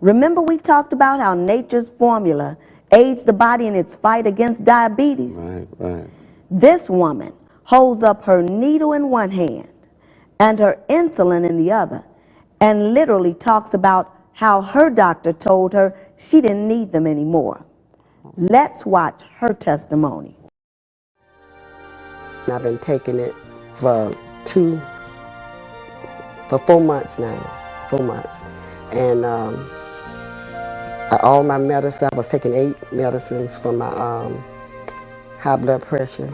Remember we talked about how nature's formula aids the body in its fight against diabetes? Right. This woman holds up her needle in one hand and her insulin in the other, and literally talks about how her doctor told her she didn't need them anymore. Let's watch her testimony. I've been taking it for 4 months now, 4 months. And all my medicine, I was taking 8 medicines for my high blood pressure.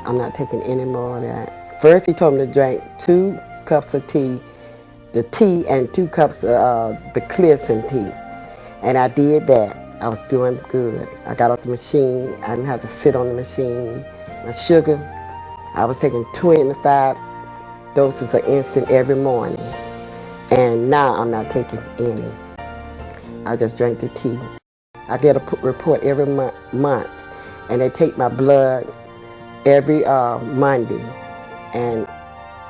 I'm not taking any more of that. First he told me to drink 2 cups of tea, the tea, and 2 cups of the Clearsin tea. And I did that. I was doing good. I got off the machine. I didn't have to sit on the machine. My sugar, I was taking 25 doses of insulin every morning. And now I'm not taking any. I just drank the tea. I get a report every month, and they take my blood every Monday. And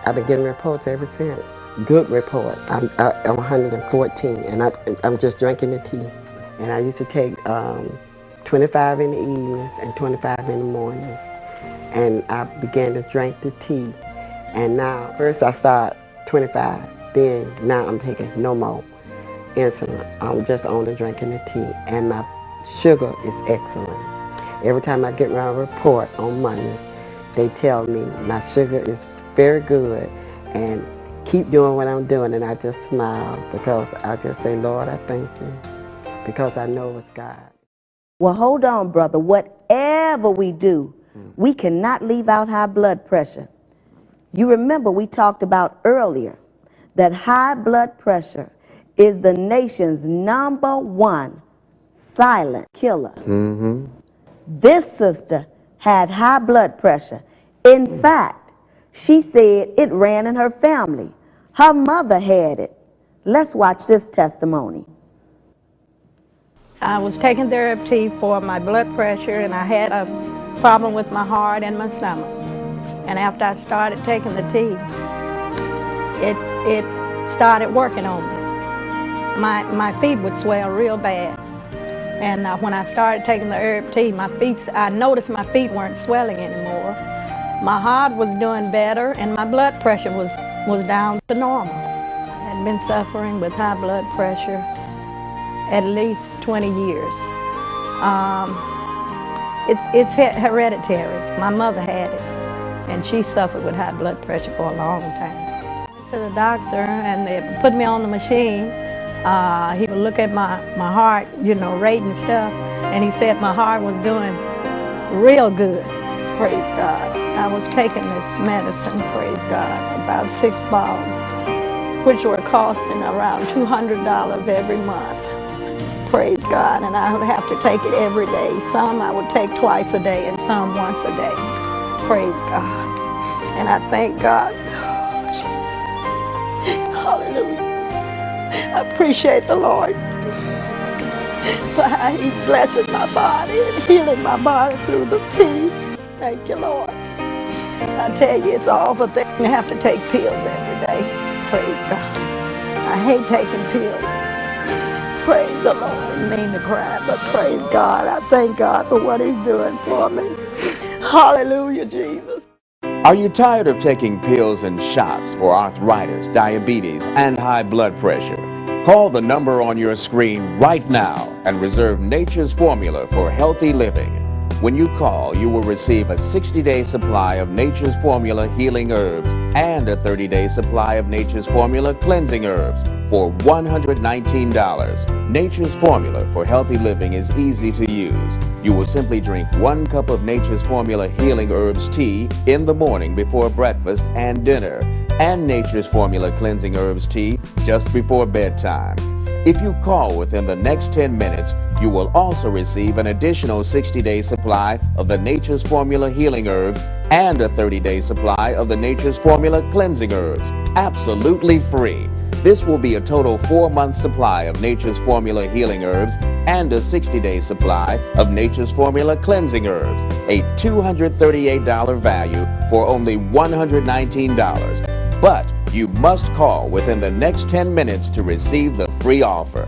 I've been getting reports ever since. Good reports. I'm 114, and I'm just drinking the tea. And I used to take 25 in the evenings and 25 in the mornings. And I began to drink the tea. And now, first I started 25, then now I'm taking no more insulin. I'm just only drinking the tea. And my sugar is excellent. Every time I get my report on Mondays, they tell me my sugar is very good and keep doing what I'm doing. And I just smile because I just say, Lord, I thank you, because I know it's God. Well, hold on, brother. Whatever we do, we cannot leave out high blood pressure. You remember we talked about earlier that high blood pressure is the nation's #1 silent killer. This sister had high blood pressure. In fact, she said it ran in her family. Her mother had it. Let's watch this testimony. I was taking therapy for my blood pressure, and I had a problem with my heart and my stomach. And after I started taking the tea, it started working on me. My feet would swell real bad. And when I started taking the herb tea, I noticed my feet weren't swelling anymore. My heart was doing better, and my blood pressure was down to normal. I had been suffering with high blood pressure at least 20 years. It's hereditary. My mother had it, and she suffered with high blood pressure for a long time. I went to the doctor, and they put me on the machine. He would look at my heart, rate and stuff, and he said my heart was doing real good. Praise God. I was taking this medicine, praise God, about 6 bottles, which were costing around $200 every month. Praise God. And I would have to take it every day. Some I would take twice a day and some once a day. Praise God. And I thank God. Oh, Jesus. Hallelujah. I appreciate the Lord for how He blesses my body and healing my body through the tea. Thank you, Lord. I tell you, it's all for thing to have to take pills every day. Praise God. I hate taking pills. Praise the Lord. I mean to cry, but praise God. I thank God for what He's doing for me. Hallelujah, Jesus. Are you tired of taking pills and shots for arthritis, diabetes, and high blood pressure? Call the number on your screen right now and reserve Nature's Formula for healthy living. When you call, you will receive a 60-day supply of Nature's Formula healing herbs and a 30-day supply of Nature's Formula cleansing herbs for $119. Nature's Formula for healthy living is easy to use. You will simply drink 1 cup of Nature's Formula healing herbs tea in the morning before breakfast and dinner, and Nature's Formula cleansing herbs tea just before bedtime. If you call within the next 10 minutes, you will also receive an additional 60-day supply of the Nature's Formula healing herbs and a 30-day supply of the Nature's Formula cleansing herbs, absolutely free. This will be a total 4-month supply of Nature's Formula healing herbs and a 60-day supply of Nature's Formula cleansing herbs, a $238 value for only $119. But you must call within the next 10 minutes to receive the free offer.